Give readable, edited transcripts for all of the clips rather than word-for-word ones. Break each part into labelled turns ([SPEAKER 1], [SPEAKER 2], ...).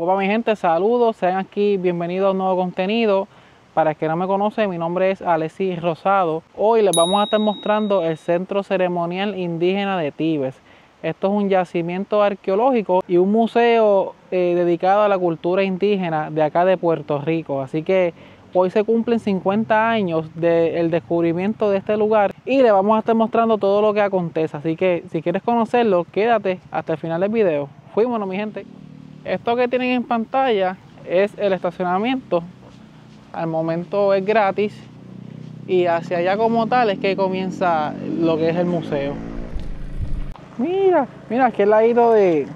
[SPEAKER 1] Hola mi gente, saludos, sean aquí bienvenidos a un nuevo contenido. Para el que no me conoce, mi nombre es Alexis Rosado. Hoy les vamos a estar mostrando el Centro Ceremonial Indígena de Tibes. Esto es un yacimiento arqueológico y un museo dedicado a la cultura indígena de acá de Puerto Rico. Así que hoy se cumplen 50 años del descubrimiento de este lugar y le vamos a estar mostrando todo lo que acontece. Así que si quieres conocerlo, quédate hasta el final del video. Fuímonos mi gente. Esto que tienen en pantalla es el estacionamiento. Al momento es gratis y hacia allá como tal es que comienza lo que es el museo. Mira, mira, aquí al ladito de...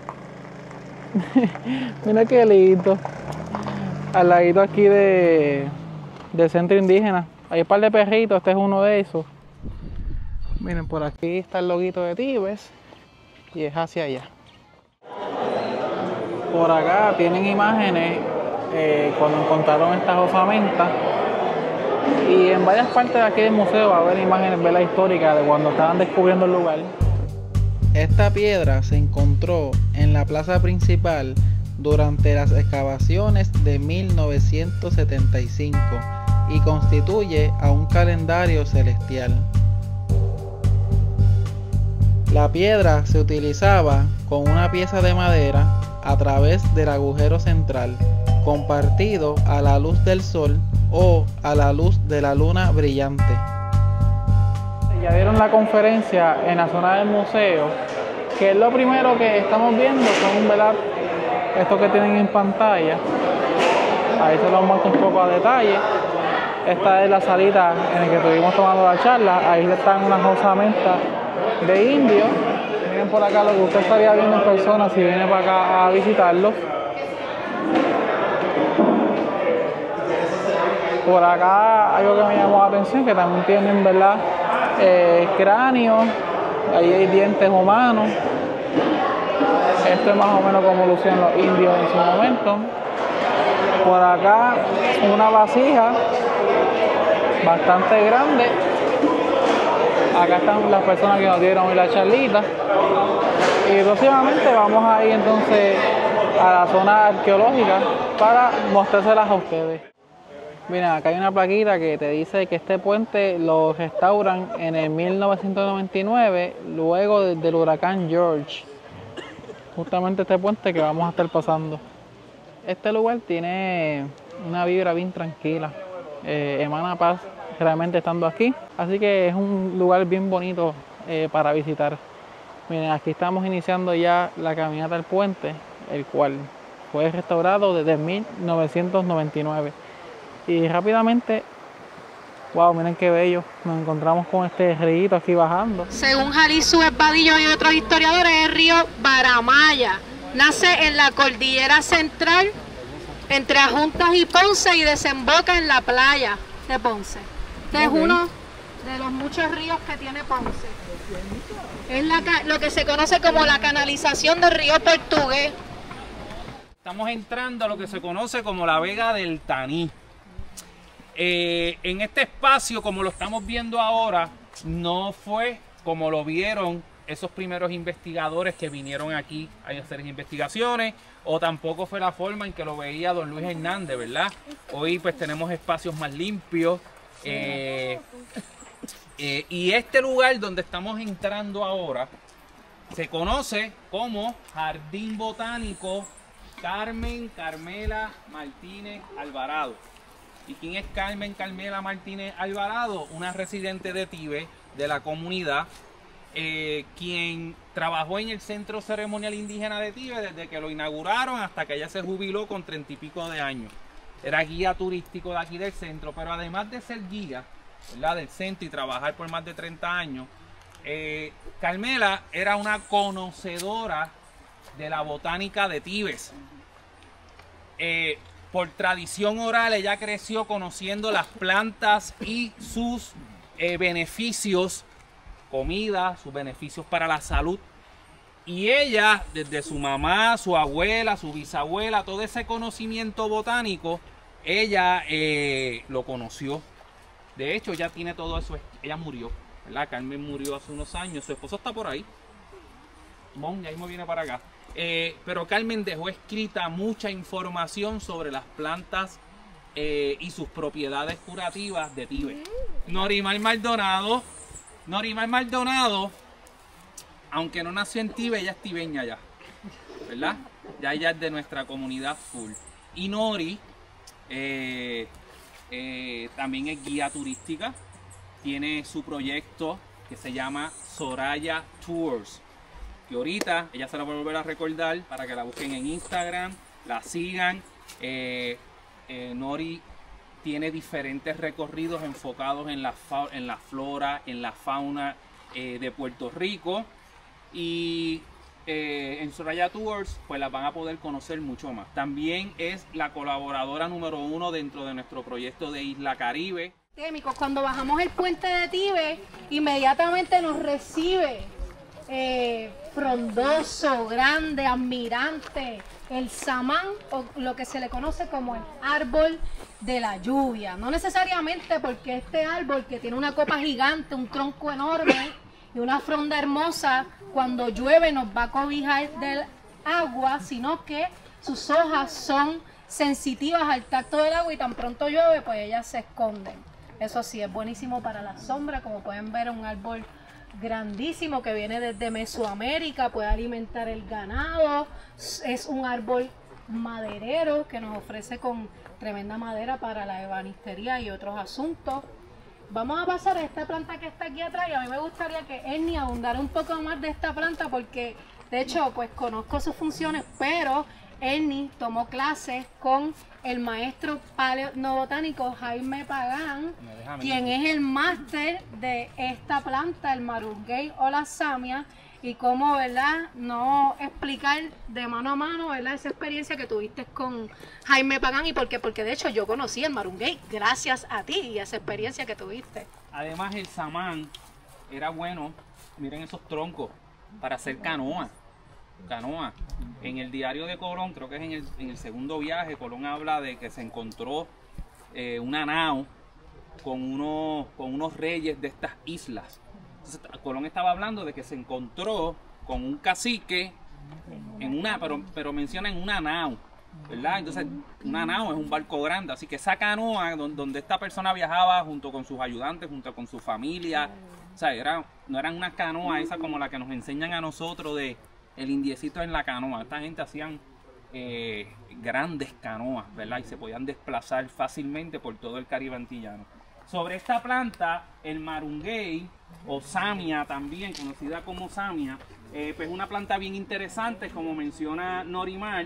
[SPEAKER 1] mira qué lindo. Al ladito aquí del centro indígena. Hay un par de perritos, este es uno de esos. Miren, por aquí está el loguito de Tibes y es hacia allá. Por acá tienen imágenes cuando encontraron estas osamentas. Y en varias partes de aquí del museo va a haber imágenes históricas de cuando estaban descubriendo el lugar. Esta piedra se encontró en la plaza principal durante las excavaciones de 1975 y constituye a un calendario celestial. La piedra se utilizaba con una pieza de madera a través del agujero central, compartido a la luz del sol o a la luz de la luna brillante. Ya dieron la conferencia en la zona del museo, que es lo primero que estamos viendo, son esto que tienen en pantalla. Ahí se los muestro un poco a detalle. Esta es la salita en la que estuvimos tomando la charla. Ahí están unas osamentas de indios. Miren por acá lo que usted estaría viendo en persona si viene para acá a visitarlos. Por acá algo que me llamó la atención, que también tienen, ¿verdad? Cráneos, ahí hay dientes humanos. Esto es más o menos como lucían los indios en su momento. Por acá una vasija bastante grande. Acá están las personas que nos dieron hoy la charlita. Y próximamente vamos a ir entonces a la zona arqueológica para mostrárselas a ustedes. Miren, acá hay una plaquita que te dice que este puente lo restauran en el 1999, luego del huracán George. Justamente este puente que vamos a estar pasando. Este lugar tiene una vibra bien tranquila, emana paz realmente estando aquí. Así que es un lugar bien bonito para visitar. Miren, aquí estamos iniciando ya la caminata al puente, el cual fue restaurado desde 1999. Y rápidamente, wow, miren qué bello, nos encontramos con este río aquí bajando.
[SPEAKER 2] Según Jalisú Espadillo y otros historiadores, el río Baramaya nace en la cordillera central entre Adjuntas y Ponce y desemboca en la playa de Ponce, que es uno de los muchos ríos que tiene Ponce. Es lo que se conoce como la canalización del río Portugués.
[SPEAKER 3] Estamos entrando a lo que se conoce como la Vega del Taní. En este espacio, como lo estamos viendo ahora, no fue como lo vieron esos primeros investigadores que vinieron aquí a hacer investigaciones, o tampoco fue la forma en que lo veía don Luis Hernández, ¿verdad? Hoy pues tenemos espacios más limpios. Y este lugar donde estamos entrando ahora se conoce como Jardín Botánico Carmen Carmela Martínez Alvarado. ¿Y quién es Carmen Carmela Martínez Alvarado? Una residente de Tibes, de la comunidad, quien trabajó en el Centro Ceremonial Indígena de Tibes desde que lo inauguraron hasta que ella se jubiló con 30 y pico de años. Era guía turístico de aquí del centro, pero además de ser guía, ¿verdad?, del centro y trabajar por más de 30 años, Carmela era una conocedora de la botánica de Tibes. Por tradición oral, ella creció conociendo las plantas y sus beneficios, comida, sus beneficios para la salud. Y ella, desde su mamá, su abuela, su bisabuela, todo ese conocimiento botánico, ella lo conoció. De hecho, ella tiene todo eso. Ella murió, ¿verdad? Carmen murió hace unos años. Su esposo está por ahí. Mon, ahí me viene para acá. Pero Carmen dejó escrita mucha información sobre las plantas y sus propiedades curativas de Tíbet. Norimar Maldonado, aunque no nació en Tíbet, ella es tibeña ya, ¿verdad? Ya ella es de nuestra comunidad full. Y Nori también es guía turística, tiene su proyecto que se llama Soraya Tours, que ahorita ella se la va a volver a recordar para que la busquen en Instagram, la sigan. Nori tiene diferentes recorridos enfocados en la flora, en la fauna de Puerto Rico, y en Soraya Tours pues las van a poder conocer mucho más. También es la colaboradora número 1 dentro de nuestro proyecto de Isla Caribe.
[SPEAKER 2] Cuando bajamos el puente de Tíbet, inmediatamente nos recibe frondoso, grande, admirante, el samán, o lo que se le conoce como el árbol de la lluvia. No necesariamente porque este árbol, que tiene una copa gigante, un tronco enorme y una fronda hermosa, cuando llueve nos va a cobijar del agua, sino que sus hojas son sensitivas al tacto del agua y tan pronto llueve, pues ellas se esconden. Eso sí, es buenísimo para la sombra. Como pueden ver, un árbol grandísimo que viene desde Mesoamérica, puede alimentar el ganado. Es un árbol maderero que nos ofrece con tremenda madera para la ebanistería y otros asuntos. Vamos a pasar a esta planta que está aquí atrás, y a mí me gustaría que Ernie abundara un poco más de esta planta, porque de hecho pues conozco sus funciones, pero Ernie tomó clases con el maestro paleobotánico Jaime Pagán, quien es el máster de esta planta, el marungay o la samia, y cómo, ¿verdad?, no explicar de mano a mano, ¿verdad?, esa experiencia que tuviste con Jaime Pagán. ¿Y por qué? Porque de hecho yo conocí el marungay gracias a ti y a esa experiencia que tuviste.
[SPEAKER 3] Además, el samán era bueno, miren esos troncos, para hacer canoa. En el diario de Colón, creo que es en el segundo viaje, Colón habla de que se encontró una nao con unos reyes de estas islas. Entonces, Colón estaba hablando de que se encontró con un cacique en una, pero menciona en una nao, ¿verdad? Entonces, una nao es un barco grande, así que esa canoa donde esta persona viajaba junto con sus ayudantes, junto con su familia, o sea, no eran unas canoas esas como la que nos enseñan a nosotros de el indiecito en la canoa. Esta gente hacían grandes canoas, ¿verdad? Y se podían desplazar fácilmente por todo el Caribe antillano. Sobre esta planta, el marungay, o samia también, conocida como samia, pues una planta bien interesante, como menciona Norimar.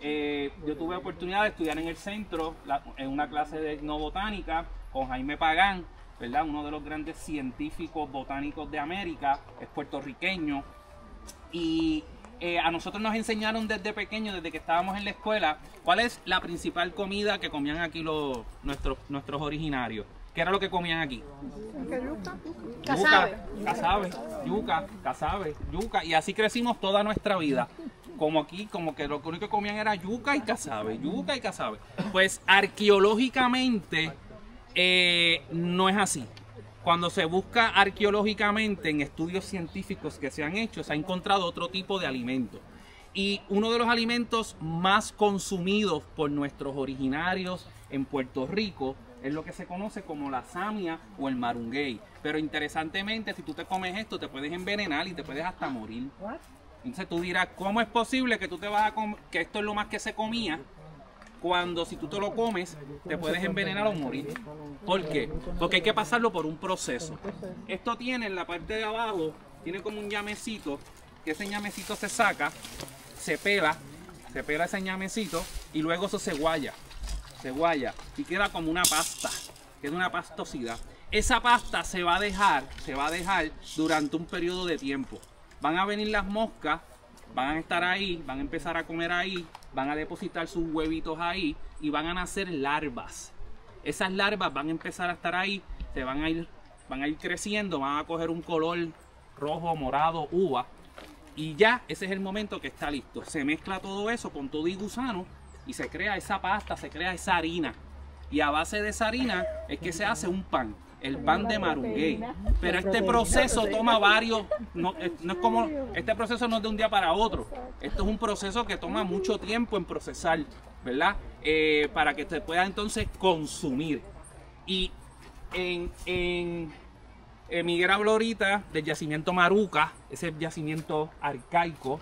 [SPEAKER 3] Yo tuve oportunidad de estudiar en el centro, en una clase de etnobotánica, con Jaime Pagán, ¿verdad? Uno de los grandes científicos botánicos de América, es puertorriqueño. Y a nosotros nos enseñaron desde pequeños, desde que estábamos en la escuela, cuál es la principal comida que comían aquí nuestros originarios. ¿Qué era lo que comían aquí? Yuca. Y así crecimos toda nuestra vida. Como aquí, como que lo único que comían era yuca y casabe. Pues arqueológicamente no es así. Cuando se busca arqueológicamente en estudios científicos que se han hecho, se ha encontrado otro tipo de alimento. Y uno de los alimentos más consumidos por nuestros originarios en Puerto Rico es lo que se conoce como la samia o el marungay. Pero interesantemente, si tú te comes esto, te puedes envenenar y te puedes hasta morir. Entonces tú dirás, ¿cómo es posible que tú te vas a comer, que esto es lo más que se comía, cuando si tú te lo comes te puedes envenenar o morir? ¿Por qué? Porque hay que pasarlo por un proceso. Esto tiene en la parte de abajo, tiene como un llamecito, que ese llamecito se saca, se pela ese llamecito y luego eso se guaya y queda como una pasta, que es una pastosidad. Esa pasta se va a dejar durante un periodo de tiempo. Van a venir las moscas, van a estar ahí, van a empezar a comer ahí, van a depositar sus huevitos ahí y van a nacer larvas. Esas larvas van a empezar a estar ahí, van a ir creciendo, van a coger un color rojo, morado, uva, y ya ese es el momento que está listo. Se mezcla todo eso con todo y gusano y se crea esa pasta, se crea esa harina. Y a base de esa harina es que se hace un pan. el pan de marunguey. Pero este proceso toma varios, no es como, este proceso no es de un día para otro. Esto es un proceso que toma mucho tiempo en procesar, ¿verdad? Para que se pueda entonces consumir. Y en Miguel habló ahorita del yacimiento Maruca, ese yacimiento arcaico,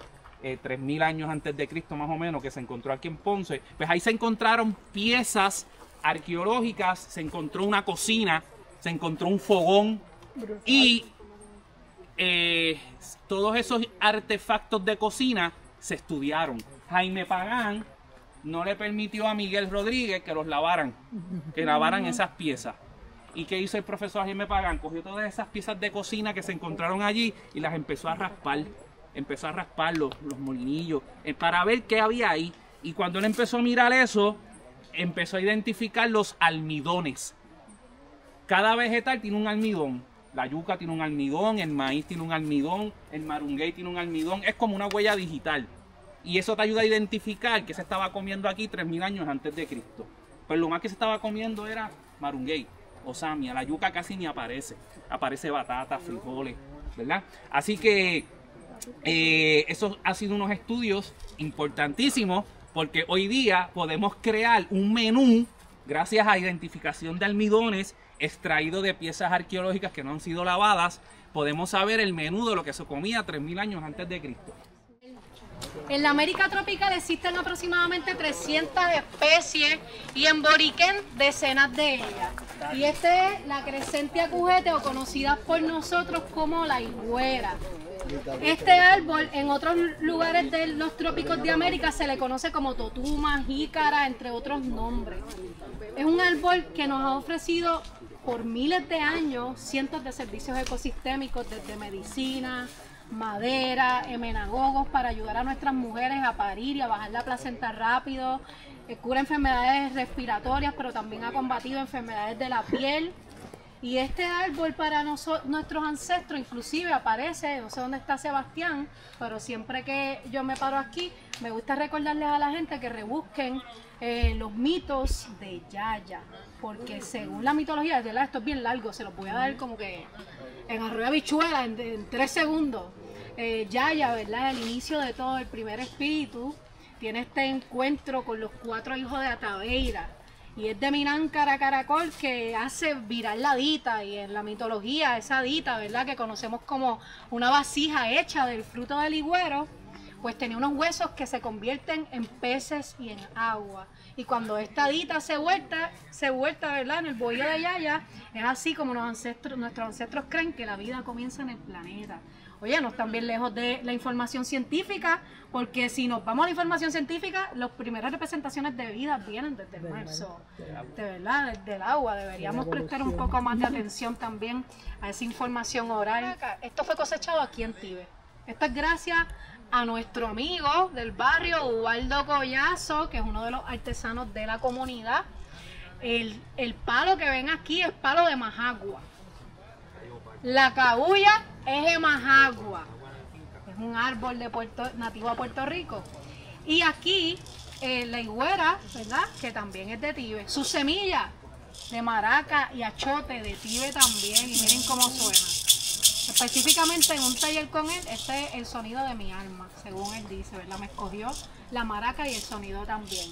[SPEAKER 3] 3000 años antes de Cristo más o menos, que se encontró aquí en Ponce. Pues ahí se encontraron piezas arqueológicas, se encontró una cocina, se encontró un fogón y todos esos artefactos de cocina se estudiaron. Jaime Pagán no le permitió a Miguel Rodríguez que los lavaran, que lavaran esas piezas. ¿Y qué hizo el profesor Jaime Pagán? Cogió todas esas piezas de cocina que se encontraron allí y las empezó a raspar. Empezó a raspar los molinillos para ver qué había ahí. Y cuando él empezó a mirar eso, empezó a identificar los almidones. Cada vegetal tiene un almidón. La yuca tiene un almidón, el maíz tiene un almidón, el marunguey tiene un almidón. Es como una huella digital. Y eso te ayuda a identificar que se estaba comiendo aquí 3000 años antes de Cristo. Pues lo más que se estaba comiendo era marunguey o samia. La yuca casi ni aparece. Aparece batata, frijoles, ¿verdad? Así que eso ha sido unos estudios importantísimos, porque hoy día podemos crear un menú gracias a identificación de almidones extraídos de piezas arqueológicas que no han sido lavadas. Podemos saber el menú de lo que se comía 3000 años antes de Cristo.
[SPEAKER 2] En la América tropical existen aproximadamente 300 especies y en Boriquén decenas de ellas. Y esta es la Crescentia cujete, o conocida por nosotros como la higuera. Este árbol en otros lugares de los trópicos de América se le conoce como totuma, jícara, entre otros nombres. Es un árbol que nos ha ofrecido por miles de años cientos de servicios ecosistémicos, desde medicina, madera, emenagogos para ayudar a nuestras mujeres a parir y a bajar la placenta rápido, cura enfermedades respiratorias, pero también ha combatido enfermedades de la piel. Y este árbol para nuestros ancestros inclusive aparece, no sé dónde está Sebastián, pero siempre que yo me paro aquí, me gusta recordarles a la gente que rebusquen los mitos de Yaya, porque según la mitología, de verdad, esto es bien largo, se los voy a dar como que en arroz de habichuela en 3 segundos. Yaya, ¿verdad? El inicio de todo, el primer espíritu, tiene este encuentro con los 4 hijos de Ataveira. Y es de Mináncara Caracol que hace virar la dita, y en la mitología esa dita, ¿verdad?, que conocemos como una vasija hecha del fruto del higüero, pues tenía unos huesos que se convierten en peces y en agua. Y cuando esta dita se vuelta, ¿verdad?, en el bohío de Yaya, es así como nuestros ancestros creen que la vida comienza en el planeta. Oye, no están bien lejos de la información científica, porque si nos vamos a la información científica, las primeras representaciones de vida vienen desde el mar, de verdad, desde el agua. Deberíamos prestar un poco más de atención también a esa información oral. Esto fue cosechado aquí en Tíbet. Esto es gracias a nuestro amigo del barrio, Ubaldo Collazo, que es uno de los artesanos de la comunidad. El palo que ven aquí es palo de majagua. La cabuya es de majagua. Es un árbol nativo a Puerto Rico. Y aquí la higuera, ¿verdad?, que también es de Tíbet. Sus semillas de maraca y achote de Tíbet también. Y miren cómo suena. Específicamente en un taller con él, este es el sonido de mi alma, según él dice, ¿verdad? Me escogió la maraca y el sonido también.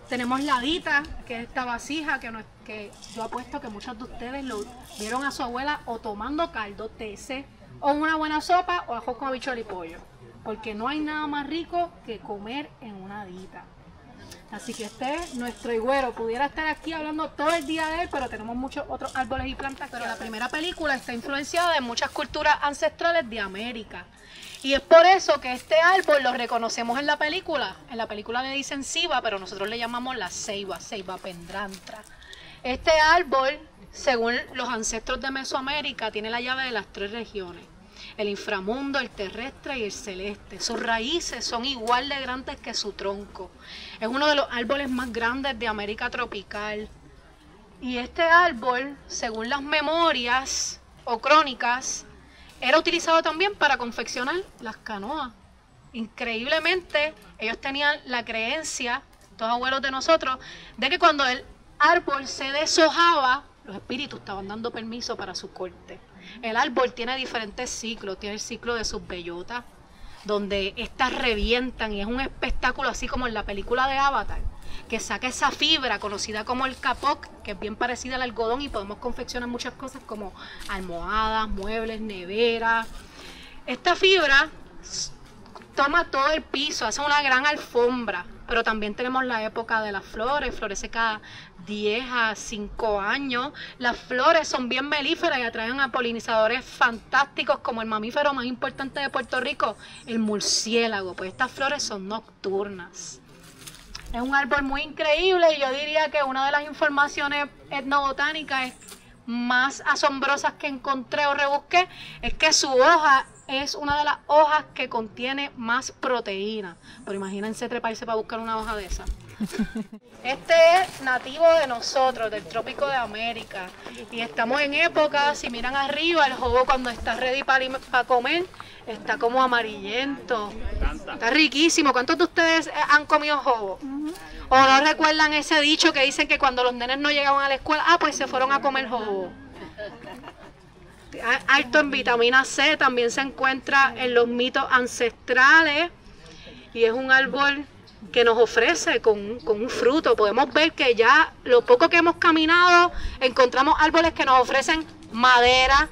[SPEAKER 2] Tenemos la dita, que es esta vasija que yo apuesto que muchos de ustedes lo vieron a su abuela o tomando caldo, tece, o una buena sopa o ajo con habichuela y pollo. Porque no hay nada más rico que comer en una dita. Así que este es nuestro higüero. Pudiera estar aquí hablando todo el día de él, pero tenemos muchos otros árboles y plantas. Pero la primera película está influenciada en muchas culturas ancestrales de América. Y es por eso que este árbol lo reconocemos en la película. En la película le dicen ciba, pero nosotros le llamamos la ceiba, ceiba pendrantra. Este árbol, según los ancestros de Mesoamérica, tiene la llave de las 3 regiones. El inframundo, el terrestre y el celeste. Sus raíces son igual de grandes que su tronco. Es uno de los árboles más grandes de América tropical. Y este árbol, según las memorias o crónicas, era utilizado también para confeccionar las canoas. Increíblemente, ellos tenían la creencia, estos abuelos de nosotros, de que cuando el árbol se deshojaba, los espíritus estaban dando permiso para su corte. El árbol tiene diferentes ciclos, tiene el ciclo de sus bellotas, donde estas revientan y es un espectáculo así como en la película de Avatar, que saca esa fibra conocida como el kapok, que es bien parecida al algodón y podemos confeccionar muchas cosas como almohadas, muebles, neveras. Esta fibra toma todo el piso, hace una gran alfombra, pero también tenemos la época de las flores, florece cada 10 a 5 años. Las flores son bien melíferas y atraen a polinizadores fantásticos como el mamífero más importante de Puerto Rico, el murciélago, pues estas flores son nocturnas. Es un árbol muy increíble y yo diría que una de las informaciones etnobotánicas más asombrosas que encontré o rebusqué es que su hoja es una de las hojas que contiene más proteína. Pero imagínense treparse para buscar una hoja de esa. Este es nativo de nosotros, del trópico de América. Y estamos en época, si miran arriba, el jobo cuando está ready para comer, está como amarillento. Está riquísimo. ¿Cuántos de ustedes han comido jobo? ¿O no recuerdan ese dicho que dicen que cuando los nenes no llegaban a la escuela, pues se fueron a comer jobo? Alto en vitamina C, también se encuentra en los mitos ancestrales y es un árbol que nos ofrece con un fruto. Podemos ver que ya lo poco que hemos caminado encontramos árboles que nos ofrecen madera,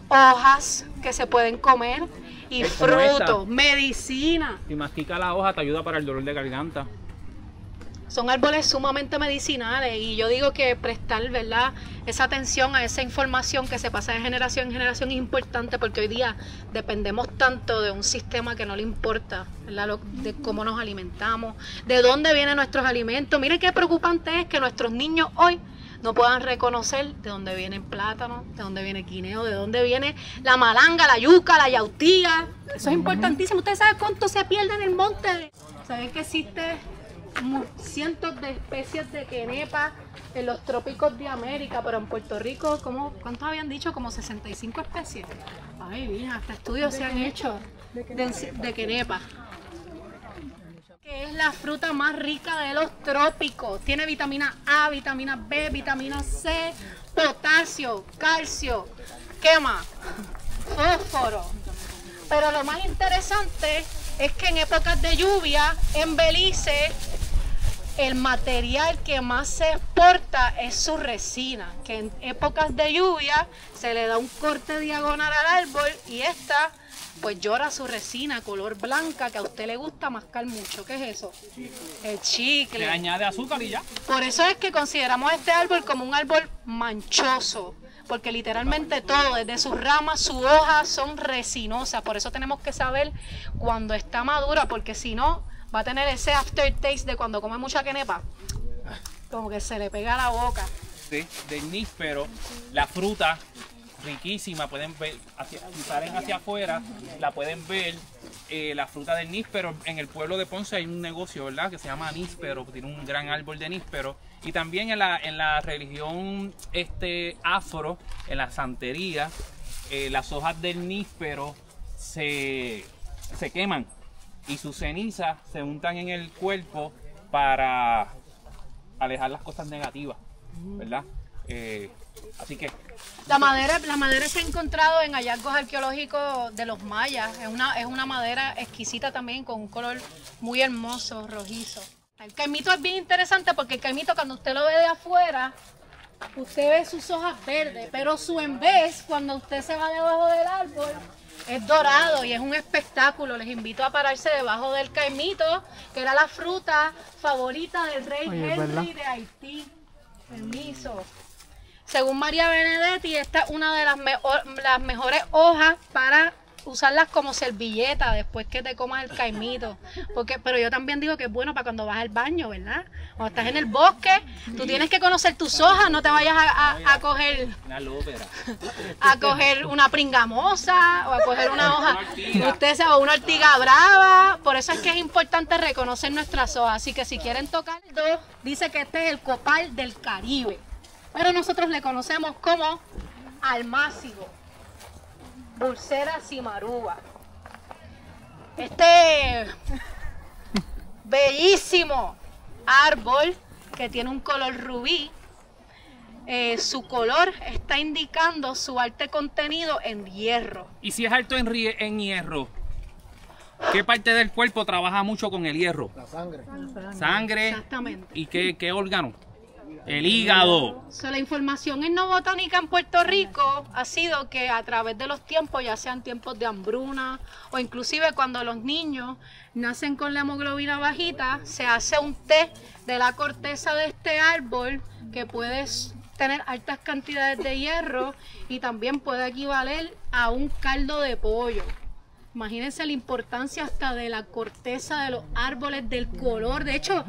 [SPEAKER 2] hojas que se pueden comer y frutos, medicina.
[SPEAKER 3] Si mastica la hoja te ayuda para el dolor de garganta.
[SPEAKER 2] Son árboles sumamente medicinales y yo digo que prestar, ¿verdad?, esa atención a esa información que se pasa de generación en generación es importante porque hoy día dependemos tanto de un sistema que no le importa, ¿verdad?, de cómo nos alimentamos, de dónde vienen nuestros alimentos. Miren qué preocupante es que nuestros niños hoy no puedan reconocer de dónde viene el plátano, de dónde viene el guineo, de dónde viene la malanga, la yuca, la yautía. Eso es importantísimo. ¿Ustedes saben cuánto se pierde en el monte? ¿Saben que existe cientos de especies de quenepa en los trópicos de América, pero en Puerto Rico, ¿cuántos habían dicho? Como 65 especies. Ay, mira, hasta estudios se han hecho de quenepa. Que es la fruta más rica de los trópicos. Tiene vitamina A, vitamina B, vitamina C, potasio, calcio, ¿qué más? Fósforo. Pero lo más interesante es que en épocas de lluvia, en Belice, el material que más se exporta es su resina, que en épocas de lluvia se le da un corte diagonal al árbol y esta pues llora su resina color blanca que a usted le gusta mascar mucho. ¿Qué es eso? El chicle.
[SPEAKER 3] Le añade azúcar y ya.
[SPEAKER 2] Por eso es que consideramos este árbol como un árbol manchoso, porque literalmente todo, desde sus ramas, sus hojas son resinosas. Por eso tenemos que saber cuando está madura, porque si no, va a tener ese aftertaste de cuando come mucha quenepa, como que se le pega a la boca.
[SPEAKER 3] Del níspero, la fruta riquísima, pueden ver, si salen hacia afuera, la pueden ver, la fruta del níspero. En el pueblo de Ponce hay un negocio, ¿verdad?, que se llama níspero, tiene un gran árbol de níspero. Y también en la religión afro, en la santería, las hojas del níspero se queman y sus cenizas se untan en el cuerpo para alejar las cosas negativas, ¿verdad? Así que
[SPEAKER 2] la madera se ha encontrado en hallazgos arqueológicos de los mayas. Es una madera exquisita también, con un color muy hermoso, rojizo. El caimito es bien interesante porque el caimito, cuando usted lo ve de afuera, usted ve sus hojas verdes, pero su envés, cuando usted se va debajo del árbol, es dorado y es un espectáculo. Les invito a pararse debajo del caimito, que era la fruta favorita del rey Henry de Haití. Permiso. Según María Benedetti, esta es una de las mejores hojas para usarlas como servilleta después que te comas el caimito. Pero yo también digo que es bueno para cuando vas al baño, ¿verdad? Cuando estás en el bosque, tú tienes que conocer tus hojas, no te vayas a coger una pringamosa o a coger una hoja, o una ortiga brava. Por eso es que es importante reconocer nuestras hojas. Así que si quieren tocar dice que este es el copal del Caribe, pero nosotros le conocemos como almácigo, Bursera cimarúa. Este bellísimo árbol que tiene un color rubí su color está indicando su alto contenido en hierro.
[SPEAKER 3] Y si es alto en hierro, ¿qué parte del cuerpo trabaja mucho con el hierro?
[SPEAKER 4] La sangre.
[SPEAKER 3] Sangre.
[SPEAKER 2] Exactamente.
[SPEAKER 3] ¿Y qué órgano? El hígado.
[SPEAKER 2] La información etnobotánica en Puerto Rico ha sido que a través de los tiempos, ya sean tiempos de hambruna o inclusive cuando los niños nacen con la hemoglobina bajita, se hace un té de la corteza de este árbol que puede tener altas cantidades de hierro y también puede equivaler a un caldo de pollo. Imagínense la importancia hasta de la corteza de los árboles, del color. De hecho,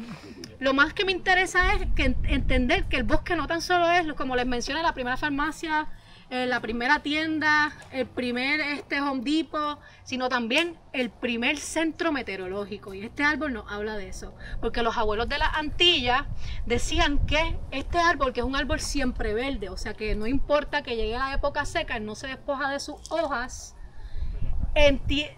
[SPEAKER 2] lo más que me interesa es entender que el bosque no tan solo es, como les mencioné, la primera farmacia, la primera tienda, el primer Home Depot, sino también el primer centro meteorológico. Y este árbol nos habla de eso. Porque los abuelos de las Antillas decían que este árbol, que es un árbol siempre verde, o sea que no importa que llegue la época seca, él no se despoja de sus hojas.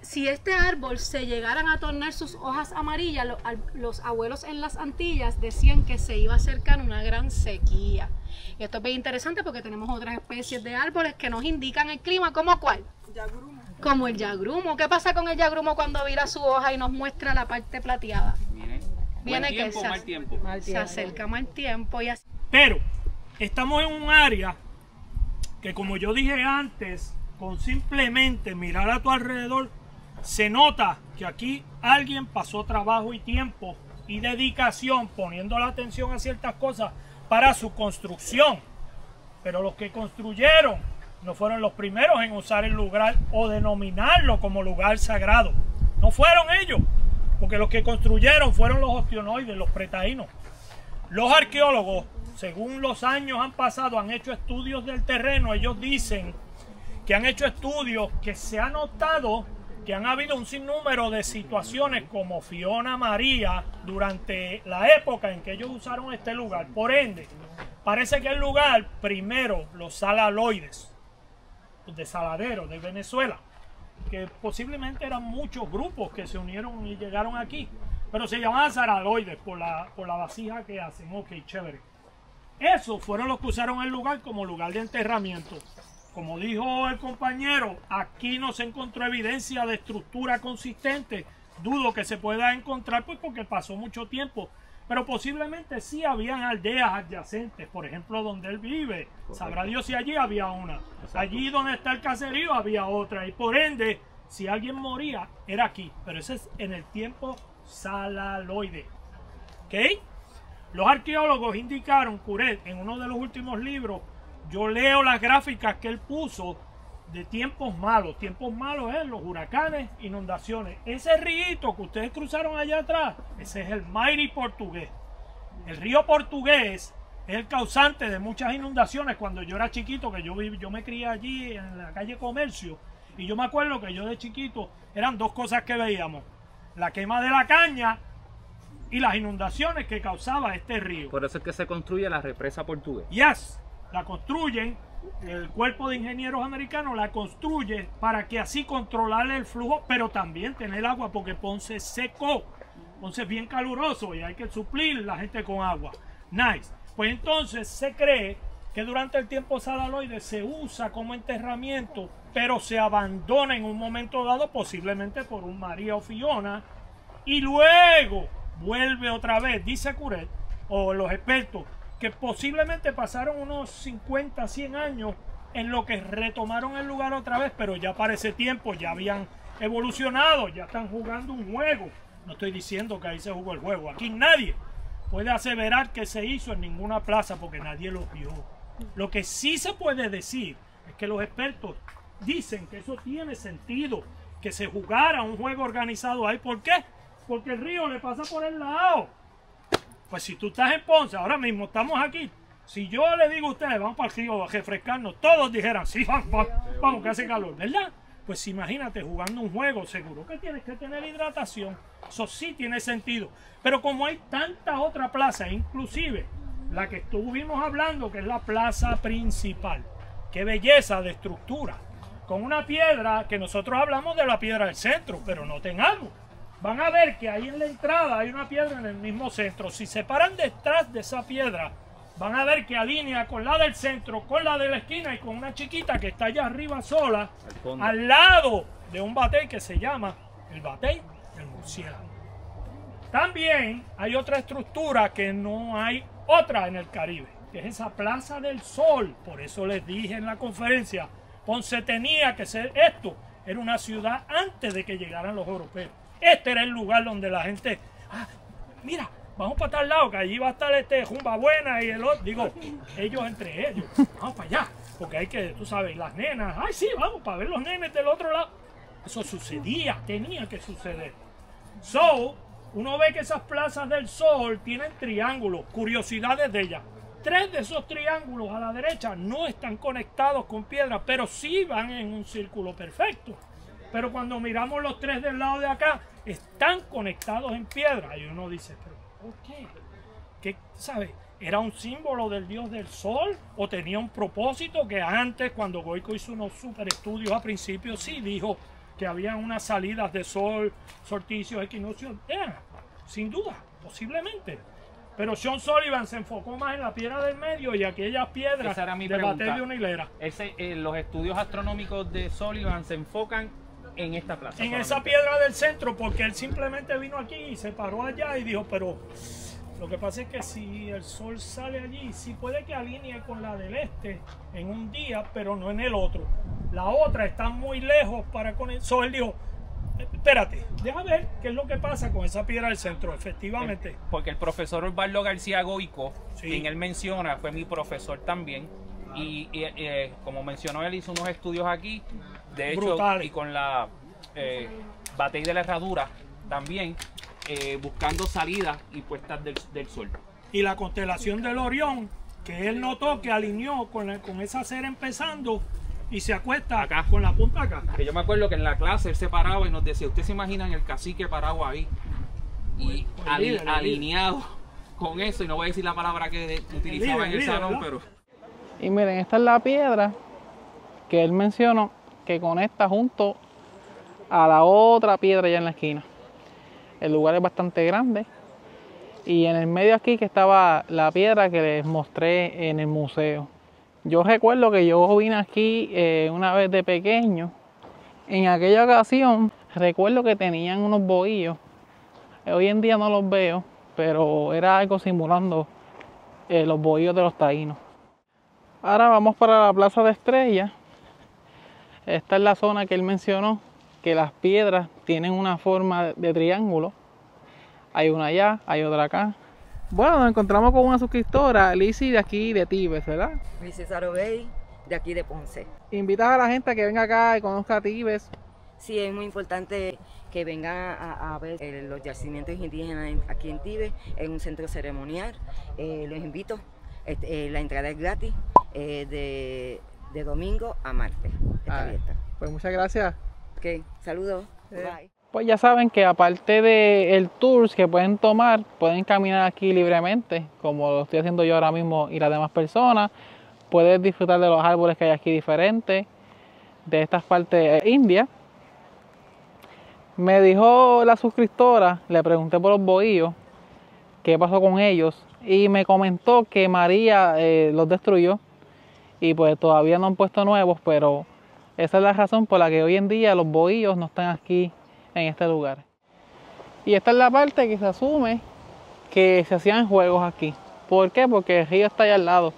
[SPEAKER 2] Si este árbol se llegaran a tornar sus hojas amarillas, los abuelos en las Antillas decían que se iba a acercar una gran sequía. Y esto es bien interesante porque tenemos otras especies de árboles que nos indican el clima, ¿como cuál?
[SPEAKER 5] Yagrumo.
[SPEAKER 2] Como el yagrumo. ¿Qué pasa con el yagrumo cuando vira su hoja y nos muestra la parte plateada? Viene que
[SPEAKER 3] mal tiempo.
[SPEAKER 2] se acerca mal tiempo y así.
[SPEAKER 5] Pero estamos en un área que, como yo dije antes, con simplemente mirar a tu alrededor, se nota que aquí alguien pasó trabajo y tiempo y dedicación poniendo la atención a ciertas cosas para su construcción. Pero los que construyeron no fueron los primeros en usar el lugar o denominarlo como lugar sagrado. No fueron ellos, porque los que construyeron fueron los ostionoides, los pretaínos. Los arqueólogos, según los años han pasado, han hecho estudios del terreno. Ellos dicen que han hecho estudios que se ha notado que han habido un sinnúmero de situaciones como Fiona María durante la época en que ellos usaron este lugar. Por ende, parece que el lugar, primero, los salaloides, de Saladero, de Venezuela, que posiblemente eran muchos grupos que se unieron y llegaron aquí, pero se llamaban salaloides por la vasija que hacen. Ok, chévere. Esos fueron los que usaron el lugar como lugar de enterramiento. Como dijo el compañero, aquí no se encontró evidencia de estructura consistente. Dudo que se pueda encontrar, pues, porque pasó mucho tiempo. Pero posiblemente sí habían aldeas adyacentes, por ejemplo, donde él vive. Correcto. Sabrá Dios si allí había una. Exacto. Allí donde está el caserío había otra. Y por ende, si alguien moría, era aquí. Pero ese es en el tiempo salaloide. ¿Ok? Los arqueólogos indicaron, Curet, en uno de los últimos libros, yo leo las gráficas que él puso de tiempos malos. Tiempos malos es los huracanes, inundaciones. Ese río que ustedes cruzaron allá atrás, ese es el Mairi portugués. El río portugués es el causante de muchas inundaciones. Cuando yo era chiquito, que yo me crié allí en la calle Comercio, y yo me acuerdo que yo de chiquito eran dos cosas que veíamos: la quema de la caña y las inundaciones que causaba este río.
[SPEAKER 3] Por eso es que se construye la represa portuguesa.
[SPEAKER 5] Yes. La construyen, el cuerpo de ingenieros americanos la construye para que así controlar el flujo, pero también tener agua, porque Ponce secó. Ponce es bien caluroso y hay que suplir la gente con agua. Nice. Pues entonces se cree que durante el tiempo salaloide se usa como enterramiento, pero se abandona en un momento dado, posiblemente por un María o Fiona, y luego vuelve otra vez. Dice Curet, o los expertos, que posiblemente pasaron unos 50, 100 años en lo que retomaron el lugar otra vez, pero ya para ese tiempo ya habían evolucionado, ya están jugando un juego. No estoy diciendo que ahí se jugó el juego. Aquí nadie puede aseverar que se hizo en ninguna plaza porque nadie lo vio. Lo que sí se puede decir es que los expertos dicen que eso tiene sentido, que se jugara un juego organizado ahí. ¿Por qué? Porque el río le pasa por el lado. Pues si tú estás en Ponce, ahora mismo estamos aquí. Si yo le digo a ustedes, vamos para el río a refrescarnos, todos dijeran, sí, vamos, que hace calor, ¿verdad? Pues imagínate, jugando un juego, seguro que tienes que tener hidratación. Eso sí tiene sentido. Pero como hay tantas otras plazas, inclusive la que estuvimos hablando, que es la plaza principal, qué belleza de estructura, con una piedra, que nosotros hablamos de la piedra del centro, pero noten algo. Van a ver que ahí en la entrada hay una piedra en el mismo centro. Si se paran detrás de esa piedra van a ver que alinea con la del centro, con la de la esquina y con una chiquita que está allá arriba sola, al lado de un batey que se llama el batey del murciélago. También hay otra estructura que no hay otra en el Caribe, que es esa Plaza del Sol. Por eso les dije en la conferencia, Ponce tenía que ser esto. Era una ciudad antes de que llegaran los europeos. Este era el lugar donde la gente, mira, vamos para tal lado, que allí va a estar Jumba Buena y el otro. Digo, ellos entre ellos, vamos para allá, porque hay que, tú sabes, las nenas, ay sí, vamos para ver los nenes del otro lado. Eso sucedía, tenía que suceder. So, uno ve que esas plazas del sol tienen triángulos, curiosidades de ellas. 3 de esos triángulos a la derecha no están conectados con piedra, pero sí van en un círculo perfecto. Pero cuando miramos los 3 del lado de acá, están conectados en piedra. Y uno dice, ¿pero por qué? ¿Qué, sabe? ¿Era un símbolo del dios del sol? ¿O tenía un propósito que antes, cuando Goico hizo unos super estudios a principio, sí dijo que había unas salidas de sol, solsticios, equinoccios? Sin duda, posiblemente. Pero Sean Sullivan se enfocó más en la piedra del medio y aquellas piedras de batey de una hilera.
[SPEAKER 3] Los estudios astronómicos de Sullivan se enfocan en esta plaza.
[SPEAKER 5] En esa piedra del centro, porque él simplemente vino aquí y se paró allá y dijo, pero lo que pasa es que si el sol sale allí, sí puede que alinee con la del este en un día, pero no en el otro. La otra está muy lejos para conectar. So, él dijo, espérate, deja ver qué es lo que pasa con esa piedra del centro, efectivamente.
[SPEAKER 3] Porque el profesor Osvaldo García Goico, quien él menciona, fue mi profesor también. Y como mencionó, él hizo unos estudios aquí, de hecho, brutales. Y con la batey de la herradura también, buscando salidas y puestas del sol.
[SPEAKER 5] Y la constelación del Orión, que él notó que alineó con esa cera empezando, y se acuesta acá con la punta acá.
[SPEAKER 3] Que yo me acuerdo que en la clase él se paraba y nos decía, ¿usted se imagina el cacique parado ahí? Y alineado con eso, y no voy a decir la palabra que utilizaba en el salón, pero...
[SPEAKER 1] Y miren, esta es la piedra que él mencionó, que conecta junto a la otra piedra allá en la esquina. El lugar es bastante grande. Y en el medio aquí que estaba la piedra que les mostré en el museo. Yo recuerdo que yo vine aquí una vez de pequeño. En aquella ocasión recuerdo que tenían unos bohíos. Hoy en día no los veo, pero era algo simulando los bohíos de los taínos. Ahora vamos para la Plaza de Estrellas. Esta es la zona que él mencionó, que las piedras tienen una forma de triángulo. Hay una allá, hay otra acá. Bueno, nos encontramos con una suscriptora, Lizzy, de aquí de Tibes, ¿verdad?
[SPEAKER 4] Lizzy Sarobey, de aquí de Ponce.
[SPEAKER 1] ¿Invitas a la gente a que venga acá y conozca Tibes?
[SPEAKER 4] Sí, es muy importante que vengan a ver los yacimientos indígenas aquí en Tibes, en un centro ceremonial. Los invito, la entrada es gratis, de domingo a martes. Está abierta.
[SPEAKER 1] Pues muchas gracias.
[SPEAKER 4] Ok, saludos. Bye.
[SPEAKER 1] Pues ya saben que aparte del tour que pueden tomar, pueden caminar aquí libremente, como lo estoy haciendo yo ahora mismo y las demás personas. Puedes disfrutar de los árboles que hay aquí diferentes, de estas partes indias. Me dijo la suscriptora, le pregunté por los bohíos, qué pasó con ellos, y me comentó que María los destruyó y pues todavía no han puesto nuevos, pero esa es la razón por la que hoy en día los bohíos no están aquí en este lugar. Y esta es la parte que se asume que se hacían juegos aquí. ¿Por qué? Porque el río está allá al lado.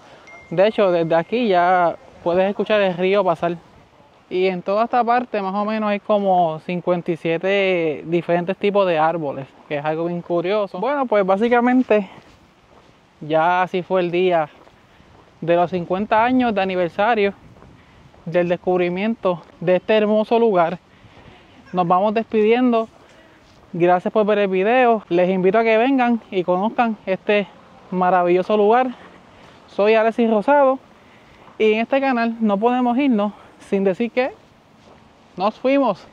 [SPEAKER 1] De hecho, desde aquí ya puedes escuchar el río pasar. Y en toda esta parte más o menos hay como 57 diferentes tipos de árboles, que es algo bien curioso. Bueno, pues básicamente ya así fue el día de los 50 años de aniversario del descubrimiento de este hermoso lugar. Nos vamos despidiendo. Gracias por ver el video. Les invito a que vengan y conozcan este maravilloso lugar. Soy Alexis Rosado y en este canal no podemos irnos sin decir que nos fuimos.